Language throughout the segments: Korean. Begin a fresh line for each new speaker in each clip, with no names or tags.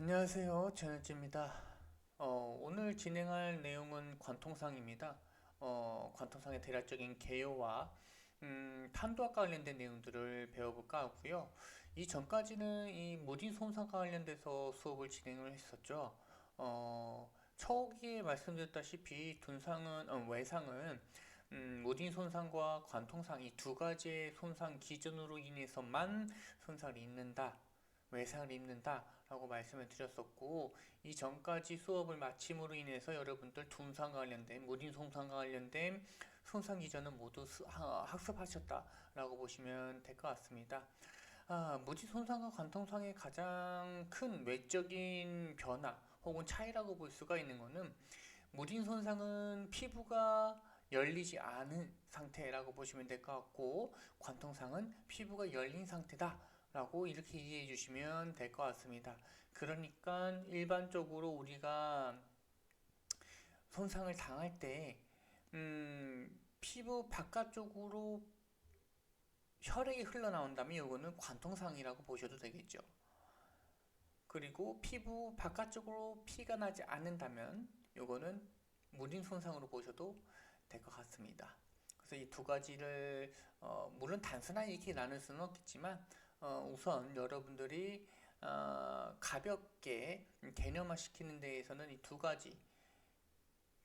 안녕하세요. 전현지입니다. 오늘 진행할 내용은 관통상입니다. 관통상의 대략적인 개요와 탄도학과 관련된 내용들을 배워볼까 하고요. 이 전까지는 이 무딘 손상과 관련돼서 수업을 진행을 했었죠. 초기에 말씀드렸다시피 외상은 무딘 손상과 관통상 이 두 가지의 손상 기준으로 인해서만 손상을 입는다. 외상을 입는다라고 말씀을 드렸었고, 이 전까지 수업을 마침으로 인해서 여러분들 둔상과 관련된 무딘 손상과 관련된 손상 기전은 모두 학습하셨다라고 보시면 될 것 같습니다. 무딘 손상과 관통상의 가장 큰 외적인 변화 혹은 차이라고 볼 수가 있는 것은, 무딘 손상은 피부가 열리지 않은 상태라고 보시면 될 것 같고, 관통상은 피부가 열린 상태다 라고 이렇게 이해해 주시면 될 것 같습니다. 그러니까 일반적으로 우리가 손상을 당할 때 피부 바깥쪽으로 혈액이 흘러나온다면 이거는 관통상이라고 보셔도 되겠죠. 그리고 피부 바깥쪽으로 피가 나지 않는다면 이거는 무딘 손상으로 보셔도 될 것 같습니다. 그래서 이 두 가지를 물론 단순하게 이렇게 나눌 수는 없겠지만, 우선 여러분들이 가볍게 개념화 시키는 데에서는 이 두 가지,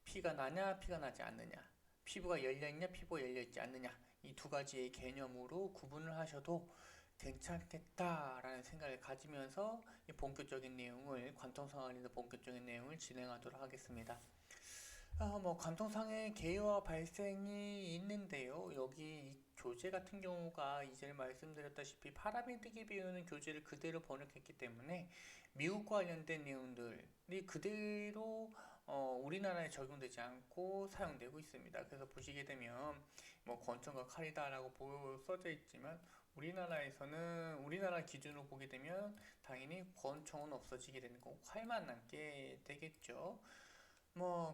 피가 나냐 피가 나지 않느냐, 피부가 열려있냐 피부가 열려있지 않느냐, 이 두 가지의 개념으로 구분을 하셔도 괜찮겠다라는 생각을 가지면서 이 본격적인 내용을, 관통상 관련된 본격적인 내용을 진행하도록 하겠습니다. 관통상의 개요와 발생이 있는데요. 여기 이 교재 같은 경우가 이전에 말씀드렸다시피 파라메딕에 배우는 교재를 그대로 번역했기 때문에 미국과 관련된 내용들이 그대로 우리나라에 적용되지 않고 사용되고 있습니다. 그래서 보시게 되면 권총과 칼이다라고 써져 있지만, 우리나라 기준으로 보게 되면 당연히 권총은 없어지게 되는 거고 칼만 남게 되겠죠.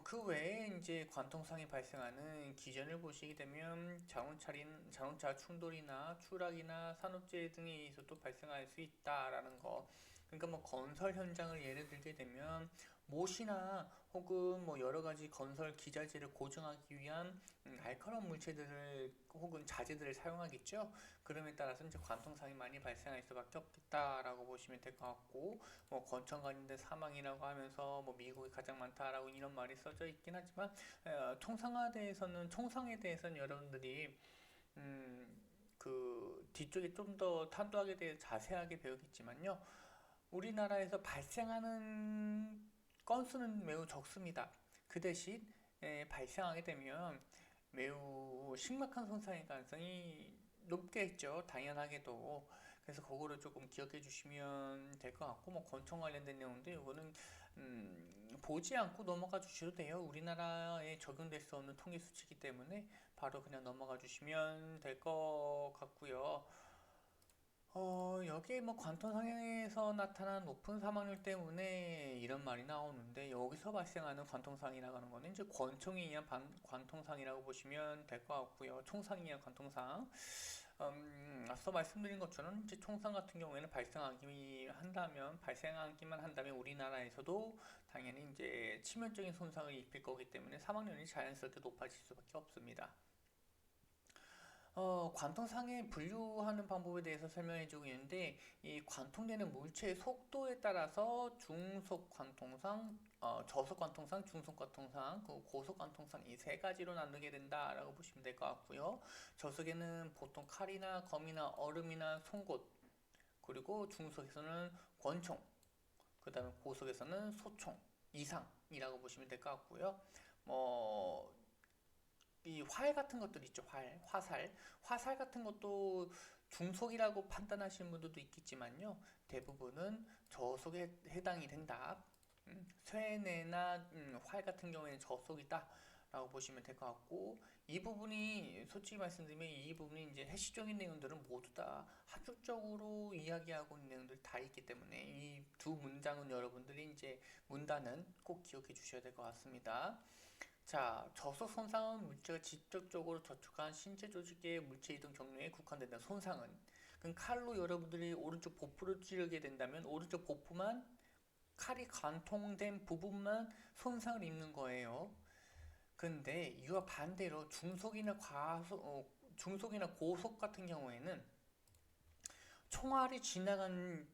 그 외에 이제 관통상이 발생하는 기전을 보시게 되면 자동차 충돌이나 추락이나 산업재해 등에 의해서도 발생할 수 있다라는 거. 그러니까 건설 현장을 예를 들게 되면 못이나 혹은 여러 가지 건설 기자재를 고정하기 위한 날카로운 물체들을 혹은 자재들을 사용하겠죠. 그럼에 따라서 이제 관통상이 많이 발생할 수밖에 없겠다라고 보시면 될 것 같고, 권총 관련된 사망이라고 하면서 미국이 가장 많다라고 이런 말이 써져 있긴 하지만, 총상에 대해서는 여러분들이 그 뒤쪽에 좀 더 탄도학에 대해 자세하게 배우겠지만요, 우리나라에서 발생하는 건수는 매우 적습니다. 그 대신 발생하게 되면 매우 심각한 손상의 가능성이 높겠죠. 당연하게도. 그래서 그거를 조금 기억해 주시면 될 것 같고, 권총 관련된 내용도 이거는 보지 않고 넘어가 주셔도 돼요. 우리나라에 적용될 수 없는 통계 수치이기 때문에 바로 그냥 넘어가 주시면 될 것 같고요. 여기에 관통 상해에서 나타난 높은 사망률 때문에 이런 말이 나오는데, 여기서 발생하는 관통상이라는 거는 이제 권총에 의한 관통상이라고 보시면 될 것 같고요. 총상에 의한 관통상. 앞서 말씀드린 것처럼 이제 총상 같은 경우에는 발생하기만 한다면 우리나라에서도 당연히 이제 치명적인 손상을 입힐 거기 때문에 사망률이 자연스럽게 높아질 수밖에 없습니다. 관통상에 분류하는 방법에 대해서 설명해 주고 있는데, 이 관통되는 물체의 속도에 따라서 중속 관통상, 저속 관통상, 중속 관통상, 고속 관통상 이 세 가지로 나누게 된다라고 보시면 될 것 같고요. 저속에는 보통 칼이나 검이나 얼음이나 송곳, 그리고 중속에서는 권총, 그 다음에 고속에서는 소총 이상이라고 보시면 될 것 같고요. 이 활 같은 것들 있죠. 화살 같은 것도 중속이라고 판단하시는 분들도 있겠지만요, 대부분은 저속에 해당이 된다. 쇠뇌나 활 같은 경우에는 저속이다 라고 보시면 될 것 같고, 이 부분이 솔직히 말씀드리면 이 부분이 이제 해시적인 내용들은 모두 다 합격적으로 이야기하고 있는 내용들이 다 있기 때문에 이 두 문장은 여러분들이 이제 문단은 꼭 기억해 주셔야 될 것 같습니다. 자, 저속 손상은 물체가 직접적으로 접촉한 신체 조직의 물체 이동 경로에 국한된다. 손상은. 그럼 칼로 여러분들이 오른쪽 보풀을 찌르게 된다면 오른쪽 보풀만 칼이 관통된 부분만 손상을 입는 거예요. 근데 이와 반대로 중속이나 고속 같은 경우에는 총알이 지나간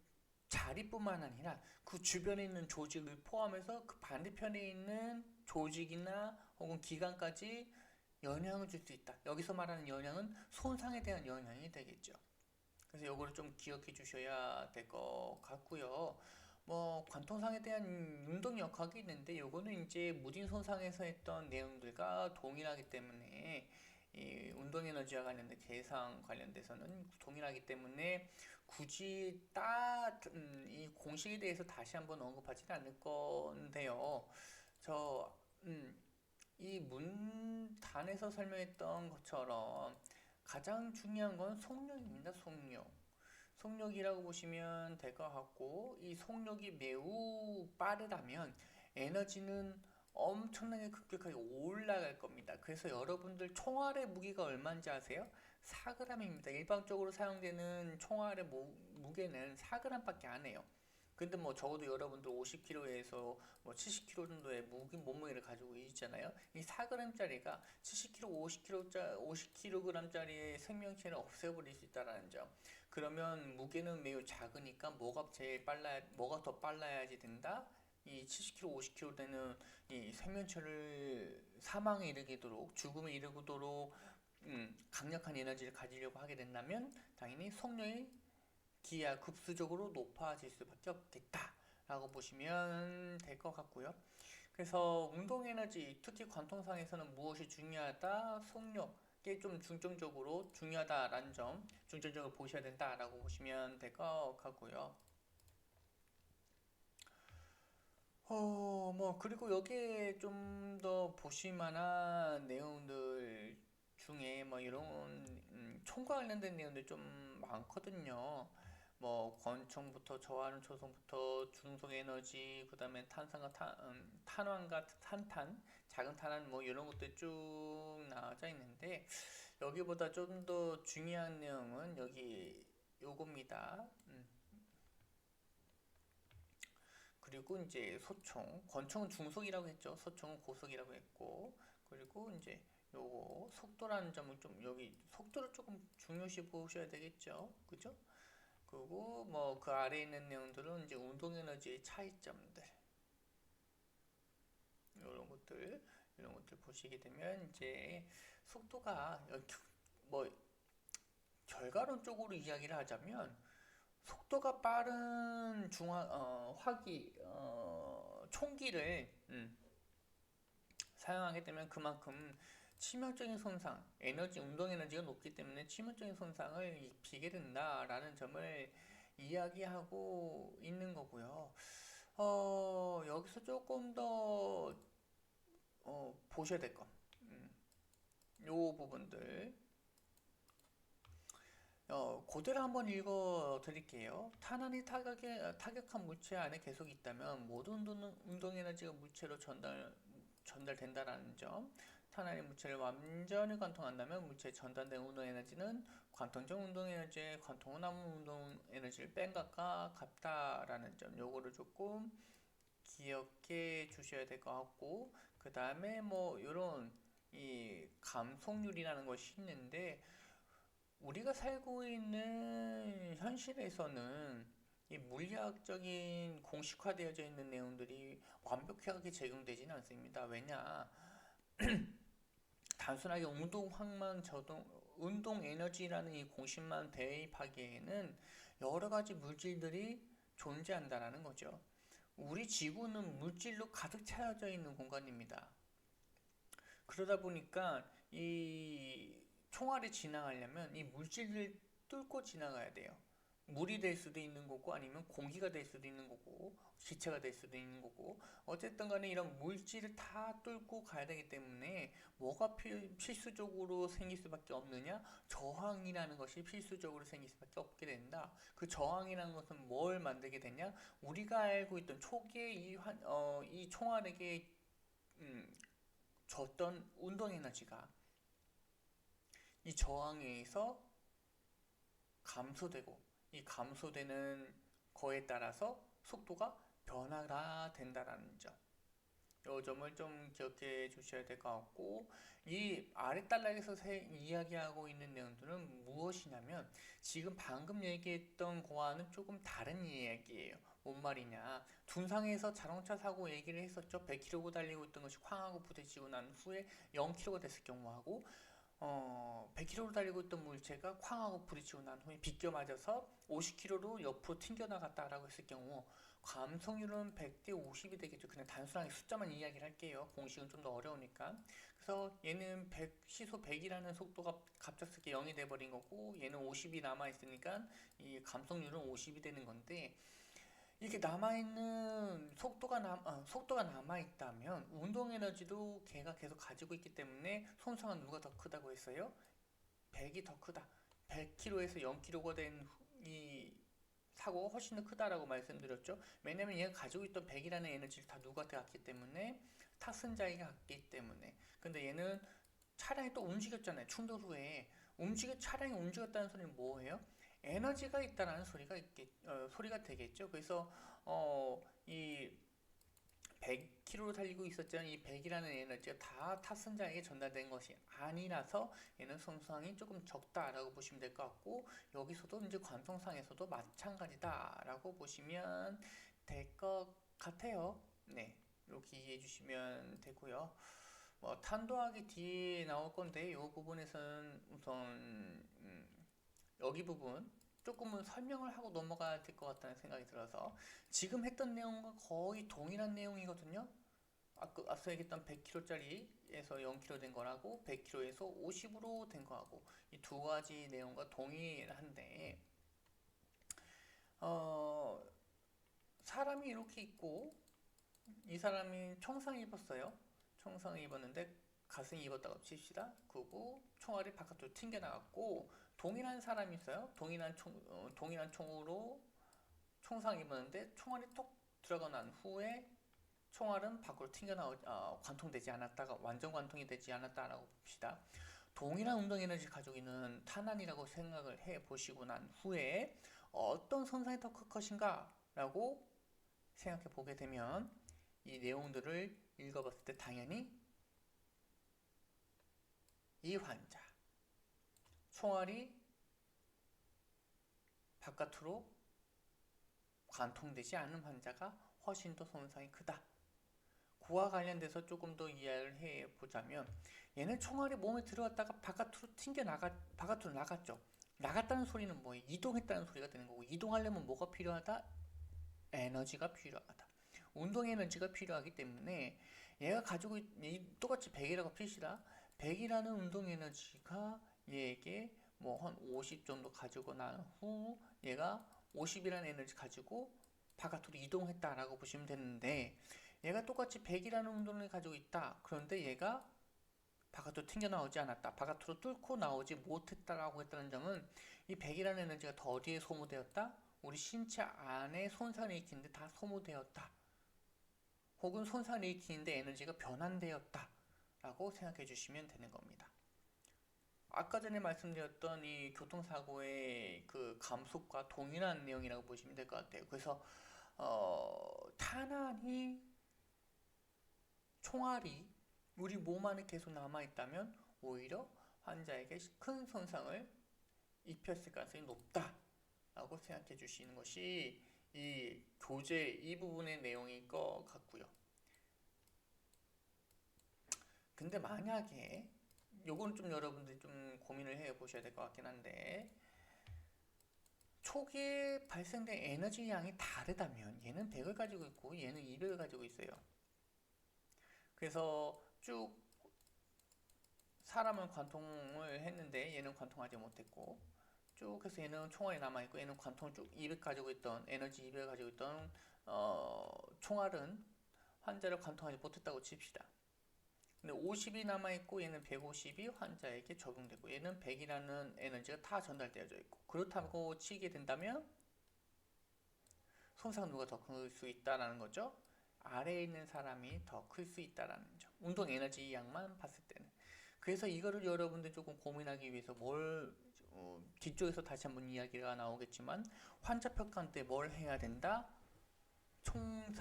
자리뿐만 아니라 그 주변에 있는 조직을 포함해서 그 반대편에 있는 조직이나 혹은 기관까지 영향을 줄 수 있다. 여기서 말하는 영향은 손상에 대한 영향이 되겠죠. 그래서 요거를 좀 기억해 주셔야 될 것 같고요. 뭐 관통상에 대한 운동 역학이 있는데 요거는 이제 무딘 손상에서 했던 내용들과 동일하기 때문에 이 운동 에너지와 관련된 계산 관련돼서는 동일하기 때문에 굳이 이 공식에 대해서 다시 한번 언급하지는 않을 건데요. 저 이 문단에서 설명했던 것처럼 가장 중요한 건 속력입니다. 속력이라고 보시면 될 것 같고, 이 속력이 매우 빠르다면 에너지는 엄청나게 급격하게 올라갈 겁니다. 그래서 여러분들 총알의 무게가 얼마인지 아세요? 4g입니다. 일반적으로 사용되는 총알의 무게는 4g밖에 안 해요. 근데 뭐 적어도 여러분들 50kg에서 뭐 70kg 정도의 몸무게를 가지고 있잖아요. 이 4g짜리가 70kg, 50kg짜리의 생명체를 없애버릴 수 있다는 점. 그러면 무게는 매우 작으니까 뭐가 더 빨라야지 된다? 이 70kg, 50kg 되는 이 생명체를 사망에 이르도록, 죽음에 이르도록 강력한 에너지를 가지려고 하게 된다면 당연히 속력이 기하급수적으로 높아질 수밖에 없겠다라고 보시면 될 것 같고요. 그래서 운동 에너지, 특히 관통상에서는 무엇이 중요하다? 속력이 좀 중점적으로 중요하다라는 점, 중점적으로 보셔야 된다라고 보시면 될 것 같고요. 뭐 그리고 여기에 좀 더 보실 만한 내용들 중에 뭐 이런 총과 관련된 내용들 좀 많거든요. 뭐 권총부터 저하는 초성부터 중속 에너지, 그다음에 탄환과 탄탄, 작은 탄환 뭐 이런 것들 쭉 나와져 있는데 여기보다 좀 더 중요한 내용은 여기 요겁니다. 그리고 이제 권총은 중속이라고 했죠. 소총은 고속이라고 했고, 그리고 이제 요거 속도라는 점을 좀 여기 속도를 조금 중요시 보셔야 되겠죠. 그죠? 그리고 뭐 그 아래에 있는 내용들은 이제 운동 에너지의 차이점들 이런 것들 보시게 되면 이제 속도가 뭐 결과론적으로 이야기를 하자면 속도가 빠른 총기를 사용하게 되면 그만큼 치명적인 손상, 운동 에너지가 높기 때문에 치명적인 손상을 입히게 된다라는 점을 이야기하고 있는 거고요. 여기서 조금 더 보셔야 될 것, 요 부분들. 그대로 한번 읽어 드릴게요. 탄환이 타격한 물체 안에 계속 있다면 모든 운동 에너지가 물체로 전달된다라는 점. 탄환이 물체를 완전히 관통한다면 물체에 전달된 운동 에너지는 관통적 운동 에너지에 관통 후 남은 운동 에너지를 뺀 것과 같다라는 점. 요거를 조금 기억해 주셔야 될 것 같고, 그 다음에 뭐 이런 이 감속률이라는 것이 있는데 우리가 살고 있는 현실에서는 이 물리학적인 공식화되어져 있는 내용들이 완벽하게 적용되지는 않습니다. 왜냐? 단순하게 운동 에너지라는 이 공식만 대입하기에는 여러 가지 물질들이 존재한다라는 거죠. 우리 지구는 물질로 가득 차여져 있는 공간입니다. 그러다 보니까 이 총알이 지나가려면 이 물질을 뚫고 지나가야 돼요. 물이 될 수도 있는 거고 아니면 공기가 될 수도 있는 거고 기체가 될 수도 있는 거고 어쨌든 간에 이런 물질을 다 뚫고 가야 되기 때문에 뭐가 필수적으로 생길 수밖에 없느냐? 저항이라는 것이 필수적으로 생길 수밖에 없게 된다. 그 저항이라는 것은 뭘 만들게 되냐? 우리가 알고 있던 초기에 이 총알에게 줬던 운동 에너지가 이 저항에 의해서 감소되고 이 감소되는 거에 따라서 속도가 변화가 된다라는 점. 요 점을 좀 기억해 주셔야 될 것 같고, 이 아래 단락에서 이야기하고 있는 내용들은 무엇이냐면 지금 방금 얘기했던 거와는 조금 다른 이야기예요. 뭔 말이냐, 둔상에서 자동차 사고 얘기를 했었죠. 100km 달리고 있던 것이 황하고 부딪히고 난 후에 0km가 됐을 경우하고, 100km로 달리고 있던 물체가 쾅하고 부딪히고 난 후에 비껴 맞아서 50km로 옆으로 튕겨나갔다라고 했을 경우, 감속률은 100대 50이 되겠죠. 그냥 단순하게 숫자만 이야기를 할게요. 공식은 좀 더 어려우니까. 그래서 얘는 100, 시속 100이라는 속도가 갑작스럽게 0이 돼버린 거고, 얘는 50이 남아있으니까 이 감속률은 50이 되는 건데, 이게 남아있는 속도가 남아있다면 운동 에너지도 걔가 계속 가지고 있기 때문에 손상은 누가 더 크다고 했어요? 100이 더 크다. 100km에서 0km가 된 이 사고가 훨씬 더 크다라고 말씀드렸죠. 왜냐면 얘가 가지고 있던 100이라는 에너지를 다 누구한테 갔기 때문에, 탑승자에게 갔기 때문에. 근데 얘는 차량이 또 움직였잖아요. 충돌 후에 차량이 움직였다는 소리는 뭐예요? 에너지가 있다라는 소리가 되겠죠. 그래서 이 100km로 달리고 있었지만 이 100이라는 에너지가 다 탑승자에게 전달된 것이 아니라서 얘는 손상이 조금 적다라고 보시면 될 것 같고, 여기서도 이제 관성상에서도 마찬가지다라고 보시면 될 것 같아요. 네, 이렇게 이해해 주시면 되고요. 뭐 탄도하기 뒤에 나올 건데 이 부분에서는 우선 여기 부분 조금은 설명을 하고 넘어가야 될 것 같다는 생각이 들어서, 지금 했던 내용과 거의 동일한 내용이거든요. 앞서 얘기했던 100km짜리에서 0km 된 거라고 100km에서 50으로 된 거하고 이 두 가지 내용과 동일한데, 어, 사람이 이렇게 있고 이 사람이 총상 입었어요. 총상을 입었는데 가슴에 입었다고 칩시다. 그리고 총알이 바깥으로 튕겨나갔고, 동일한 사람이 있어요. 동일한 총으로 총상 입었는데 총알이 톡 들어가 난 후에 총알은 밖으로 관통되지 않았다가 완전 관통이 되지 않았다라고 봅시다. 동일한 운동 에너지를 가지고 있는 탄환이라고 생각을 해 보시고 난 후에 어떤 손상이 더 클 것인가 라고 생각해 보게 되면, 이 내용들을 읽어봤을 때 당연히 이 환자, 총알이 바깥으로 관통되지 않은 환자가 훨씬 더 손상이 크다. 그와 관련돼서 조금 더 이해를 해보자면, 얘는 총알이 몸에 들어갔다가 바깥으로 나갔죠. 나갔다는 소리는 뭐예요? 이동했다는 소리가 되는 거고, 이동하려면 뭐가 필요하다? 에너지가 필요하다. 운동 에너지가 필요하기 때문에 얘가 가지고 똑같이 100이라고 핍시다. 100이라는 운동 에너지가 얘에게 뭐 한 50 정도 가지고 난 후 얘가 50이라는 에너지 가지고 바깥으로 이동했다라고 보시면 되는데, 얘가 똑같이 100이라는 운동을 가지고 있다. 그런데 얘가 바깥으로 튕겨나오지 않았다. 바깥으로 뚫고 나오지 못했다라고 했다는 점은 이 100이라는 에너지가 더 어디에 소모되었다? 우리 신체 안에 손상을 일으키는데 다 소모되었다. 혹은 손상을 일으키는데 에너지가 변환되었다 라고 생각해 주시면 되는 겁니다. 아까 전에 말씀드렸던 이 교통사고의 그 감속과 동일한 내용이라고 보시면 될 것 같아요. 그래서 탄환이, 총알이 우리 몸 안에 계속 남아있다면 오히려 환자에게 큰 손상을 입혔을 가능성이 높다라고 생각해 주시는 것이 이 교재 이 부분의 내용일 것 같고요. 근데 만약에 요건 좀 여러분들이 좀 고민을 해 보셔야 될 것 같긴 한데, 초기에 발생된 에너지 양이 다르다면 얘는 100을 가지고 있고 얘는 200을 가지고 있어요. 그래서 쭉 사람은 관통을 했는데 얘는 관통하지 못했고, 쭉 해서 얘는 총알이 남아있고 얘는 관통을 쭉 200 가지고 있던 에너지 200을 가지고 있던 총알은 환자를 관통하지 못했다고 칩시다. 근데 50이 남아있고 얘는 150이 환자에게 적용되고 얘는 100이라는 에너지가 다 전달되어져 있고, 그렇다고 치게 된다면 손상은 누가 더 클 수 있다라는 거죠? 아래에 있는 사람이 더 클 수 있다라는 점. 운동 에너지 양만 봤을 때는. 그래서 이거를 여러분들 조금 고민하기 위해서 뒤쪽에서 다시 한번 이야기가 나오겠지만, 환자 평가 때 뭘 해야 된다?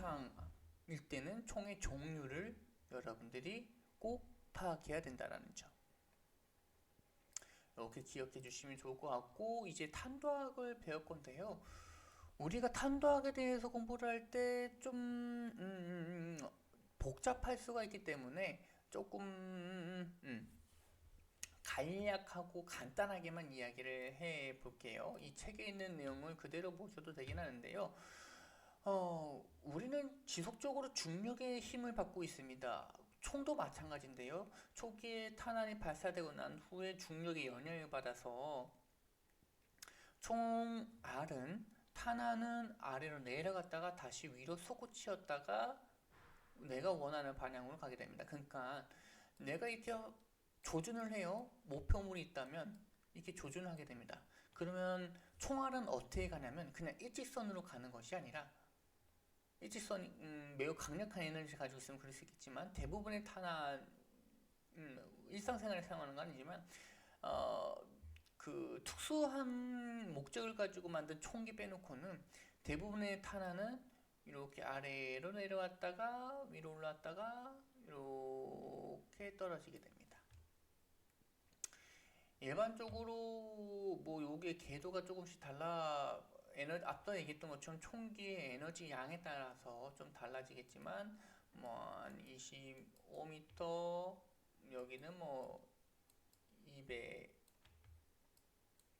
관통상일 때는 총의 종류를 여러분들이 꼭 파악해야 된다는 점. 이렇게 기억해 주시면 좋을 것 같고, 이제 탄도학을 배울 건데요. 우리가 탄도학에 대해서 공부를 할 때 좀 복잡할 수가 있기 때문에 조금 간략하고 간단하게만 이야기를 해 볼게요. 이 책에 있는 내용을 그대로 보셔도 되긴 하는데요. 우리는 지속적으로 중력의 힘을 받고 있습니다. 총도 마찬가지인데요. 초기에 탄환이 발사되고 난 후에 중력의 영향을 받아서 총 R은 탄환은 아래로 내려갔다가 다시 위로 솟구치었다가 내가 원하는 방향으로 가게 됩니다. 그러니까 내가 이렇게 조준을 해요. 목표물이 있다면 이렇게 조준을 하게 됩니다. 그러면 총알은 어떻게 가냐면 그냥 일직선으로 가는 것이 아니라 일직선이 매우 강력한 에너지를 가지고 있으면 그럴 수 있겠지만 대부분의 탄환 일상생활에 사용하는 건 아니지만 그 특수한 목적을 가지고 만든 총기 빼놓고는 대부분의 탄환은 이렇게 아래로 내려왔다가 위로 올라왔다가 이렇게 떨어지게 됩니다. 일반적으로 뭐 요게 궤도가 조금씩 달라 앞서 얘기했던 것처럼 총기의 에너지 양에 따라서 좀 달라지겠지만 뭐 한 25m 여기는 뭐 200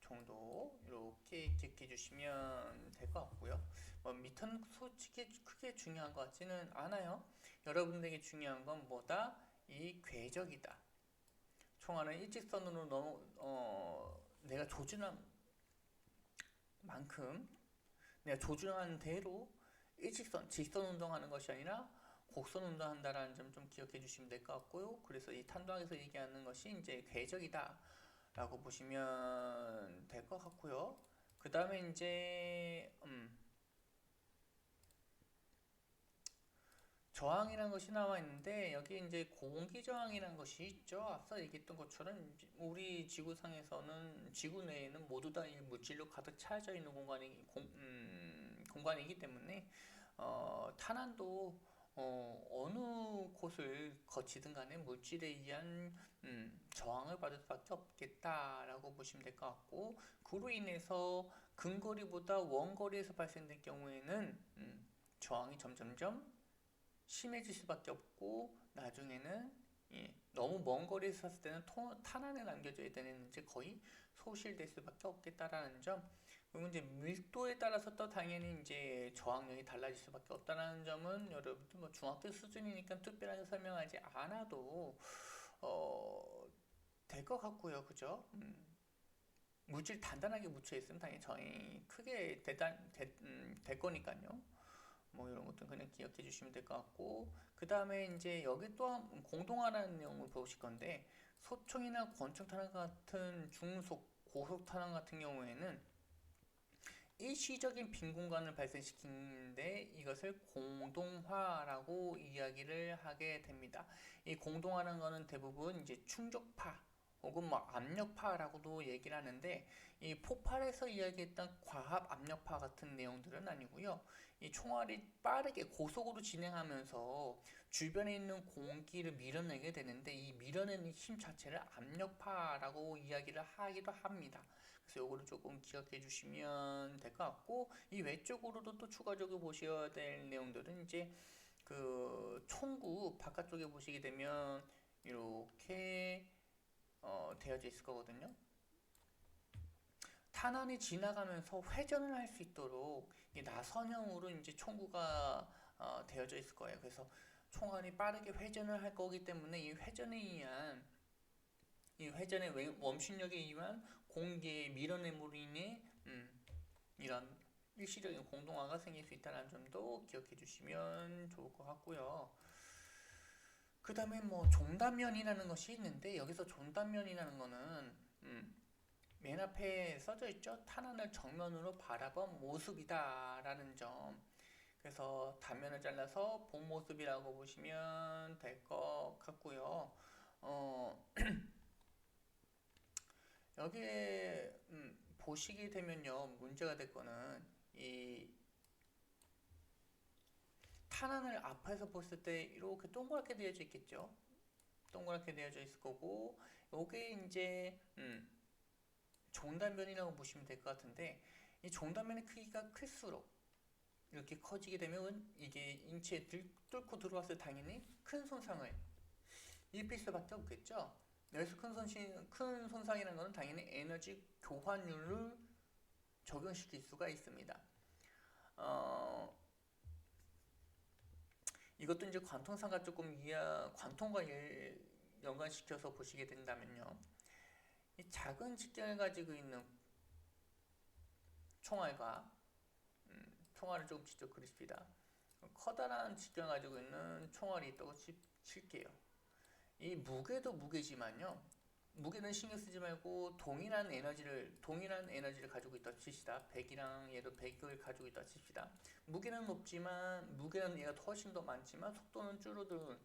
정도 이렇게 기억해 주시면 될 것 같고요. 뭐 미터는 솔직히 크게 중요한 것 같지는 않아요. 여러분들에게 중요한 건 뭐다? 이 궤적이다. 총알은 일직선으로 내가 조준한 만큼 내가 조준한 대로 직선 운동하는 것이 아니라 곡선 운동한다라는 점 좀 기억해 주시면 될 것 같고요. 그래서 이 탄도학에서 얘기하는 것이 이제 궤적이다 라고 보시면 될 것 같고요. 그 다음에 이제 저항이라는 것이 나와 있는데 여기 이제 공기 저항이라는 것이 있죠. 앞서 얘기했던 것처럼 우리 지구상에서는 지구 내에는 모두 다 이 물질로 가득 차여져 있는 공간이기 때문에 탄환도 어느 곳을 거치든 간에 물질에 의한 저항을 받을 수밖에 없겠다라고 보시면 될 것 같고, 그로 인해서 근거리보다 원거리에서 발생될 경우에는 저항이 점점점 심해질 수밖에 없고, 나중에는 너무 먼 거리에서 샀을 때는 탄환을 남겨줘야 되는 이제 거의 소실될 수밖에 없겠다라는 점. 그리고 이제 밀도에 따라서 또 당연히 이제 저항력이 달라질 수밖에 없다는 점은 여러분들 뭐 중학교 수준이니까 특별하게 설명하지 않아도 될 것 같고요, 그죠? 물질 단단하게 묻혀 있으면 당연히 저항이 크게 될 거니까요. 뭐 이런 것도 그냥 기억해 주시면 될 것 같고, 그 다음에 이제 여기 또한 공동화라는 내용을 보실 건데, 소총이나 권총 탄환 같은 중속 고속 탄환 같은 경우에는 일시적인 빈 공간을 발생시키는데 이것을 공동화라고 이야기를 하게 됩니다. 이 공동화라는 것은 대부분 이제 충격파 혹은 뭐 압력파라고도 얘기를 하는데, 이 폭발에서 이야기했던 과합 압력파 같은 내용들은 아니고요. 이 총알이 빠르게 고속으로 진행하면서 주변에 있는 공기를 밀어내게 되는데 이 밀어내는 힘 자체를 압력파라고 이야기를 하기도 합니다. 그래서 요거를 조금 기억해 주시면 될 것 같고, 이 외적으로도 또 추가적으로 보셔야 될 내용들은 이제 그 총구 바깥쪽에 보시게 되면 이렇게 되어져 있을 거거든요. 탄환이 지나가면서 회전을 할 수 있도록 이 나선형으로 이제 총구가 되어져 있을 거예요. 그래서 총알이 빠르게 회전을 할 거기 때문에 이 회전의 원심력에 의한 공기의 밀어냄으로 인해 이런 일시적인 공동화가 생길 수 있다는 점도 기억해 주시면 좋을 것 같고요. 그 다음에 뭐 종단면이라는 것이 있는데, 여기서 종단면이라는 거는 맨 앞에 써져 있죠. 탄환을 정면으로 바라본 모습이다 라는 점. 그래서 단면을 잘라서 본 모습이라고 보시면 될 것 같고요. 여기에 보시게 되면요, 문제가 될 거는 이 탄환을 앞에서 봤을 때 이렇게 동그랗게 되어져 있겠죠. 동그랗게 되어져 있을 거고, 요게 이제 종단면이라고 보시면 될 것 같은데, 이 종단면의 크기가 클수록 이렇게 커지게 되면 이게 인체에 뚫고 들어왔을 때 당연히 큰 손상을 입힐 수밖에 없겠죠. 여기서 큰 손상이라는 것은 당연히 에너지 교환율을 적용시킬 수가 있습니다. 이것도 이제 관통상과 조금 관통과 연관시켜서 보시게 된다면요. 이 작은 직경을 가지고 있는 총알과 총알을 조금 직접 그리십니다. 커다란 직경을 가지고 있는 총알이 있다고 칠게요. 이 무게도 무게지만요. 무게는 신경 쓰지 말고 동일한 에너지를 가지고 있다 칩시다. 100이랑 얘도 100을 가지고 있다 칩시다. 무게는 높지만 무게는 얘가 훨씬 더 많지만 속도는 줄어드는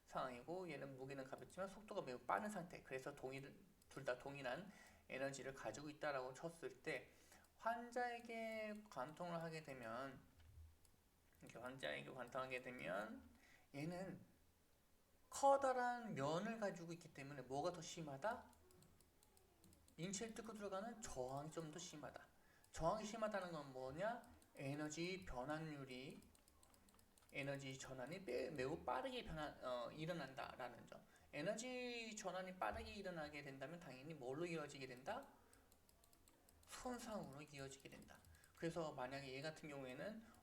상황이고, 얘는 무게는 가볍지만 속도가 매우 빠른 상태. 그래서 둘 다 동일한 에너지를 가지고 있다라고 쳤을 때, 환자에게 관통을 하게 되면 얘는 커다란 면을 가지고 있기 때문에 뭐가 더 심하다? 인체를 뚫고 들어가는 저항이 좀 더 심하다. 저항이 심하다는 건 뭐냐? 에너지 전환이 매우 빠르게 일어난다라는 점. 에너지 전환이 빠르게 일어나게 된다면 당연히 뭘로 이어지게 된다? 손상으로 이어지게 된다. 그래서 만약에 얘 같은 경우에는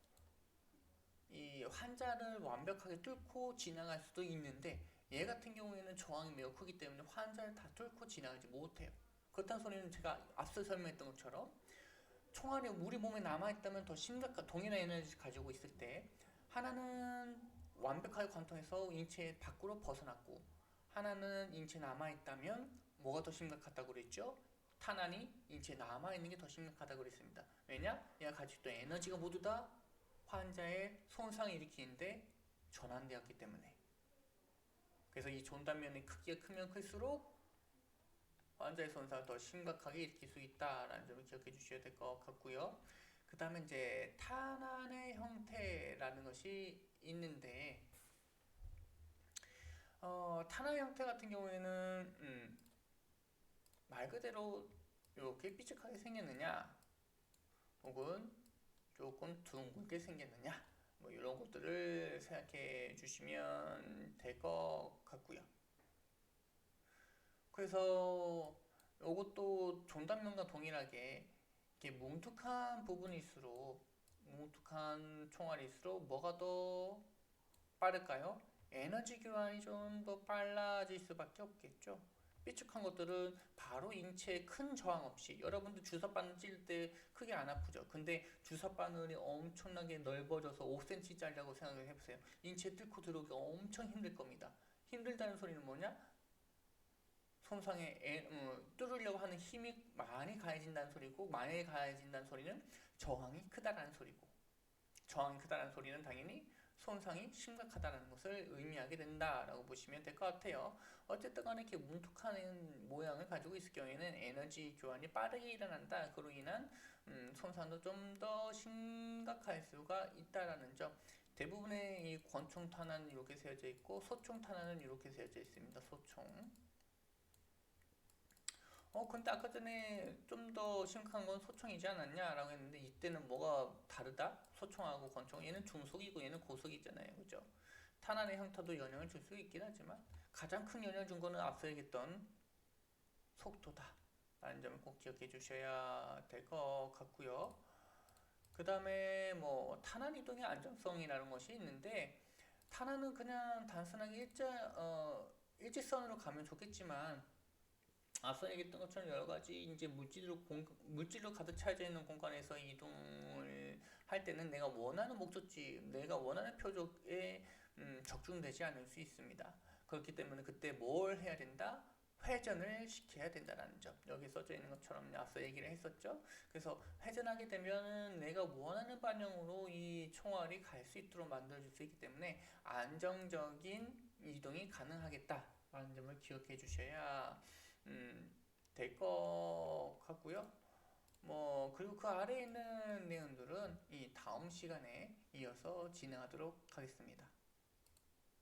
이 환자를 완벽하게 뚫고 지나갈 수도 있는데, 얘 같은 경우에는 저항이 매우 크기 때문에 환자를 다 뚫고 지나가지 못해요. 그렇다는 소리는 제가 앞서 설명했던 것처럼 총알이 우리 몸에 남아있다면 더 심각한 동일한 에너지를 가지고 있을 때, 하나는 완벽하게 관통해서 인체 밖으로 벗어났고, 하나는 인체에 남아있다면 뭐가 더 심각하다고 그랬죠? 탄환이 인체에 남아있는 게 더 심각하다고 그랬습니다. 왜냐? 얘가 가지고 있던 에너지가 모두 다 환자의 손상을 일으키는데 전환되었기 때문에. 그래서 이 존단면의 크기가 크면 클수록 환자의 손상을 더 심각하게 일으킬 수 있다라는 점을 기억해 주셔야 될 것 같고요. 그 다음에 이제 탄환의 형태라는 것이 있는데, 탄환의 형태 같은 경우에는 말 그대로 이렇게 삐죽하게 생겼느냐, 혹은 조금 둥글게 생겼느냐, 뭐 이런 것들을 생각해 주시면 될 것 같고요. 그래서 이것도 존단면과 동일하게 이렇게 뭉툭한 총알일수록 뭐가 더 빠를까요? 에너지 교환이 좀 더 빨라질 수밖에 없겠죠. 삐죽한 것들은 바로 인체에 큰 저항 없이, 여러분들 주사바늘 찔 때 크게 안 아프죠. 근데 주사바늘이 엄청나게 넓어져서 5cm짜리라고 생각을 해보세요. 인체 뚫고 들어오기 엄청 힘들 겁니다. 힘들다는 소리는 뭐냐? 손상에 뚫으려고 하는 힘이 많이 가해진다는 소리고, 많이 가해진다는 소리는 저항이 크다라는 소리고, 저항이 크다라는 소리는 당연히 손상이 심각하다는 것을 의미하게 된다라고 보시면 될 것 같아요. 어쨌든 간에 이렇게 뭉툭한 모양을 가지고 있을 경우에는 에너지 교환이 빠르게 일어난다. 그로 인한 손상도 좀 더 심각할 수가 있다라는 점. 대부분의 이 권총 탄환은 이렇게 세워져 있고, 소총 탄환은 이렇게 세워져 있습니다. 소총. 근데 아까 전에 좀 더 심각한 건 소총이지 않았냐라고 했는데, 이때는 뭐가 다르다? 소총하고 권총. 얘는 중속이고 얘는 고속이잖아요. 그죠? 탄환의 형태도 영향을 줄 수 있긴 하지만 가장 큰 영향을 준 거는 앞서 얘기했던 속도다 라는 점을 꼭 기억해 주셔야 될 것 같고요. 그 다음에 뭐 탄환 이동의 안정성이라는 것이 있는데, 탄환은 그냥 단순하게 일직선으로 가면 좋겠지만, 앞서 얘기했던 것처럼 여러 가지 이제 물질로 가득 차져 있는 공간에서 이동을 할 때는 내가 원하는 목적지, 내가 원하는 표적에 적중되지 않을 수 있습니다. 그렇기 때문에 그때 뭘 해야 된다? 회전을 시켜야 된다는 점. 여기 써져 있는 것처럼 앞서 얘기를 했었죠. 그래서 회전하게 되면 내가 원하는 방향으로 이 총알이 갈 수 있도록 만들어줄 수 있기 때문에 안정적인 이동이 가능하겠다라는 점을 기억해 주셔야 될 것 같고요. 그리고 그 아래에 있는 내용들은 이 다음 시간에 이어서 진행하도록 하겠습니다.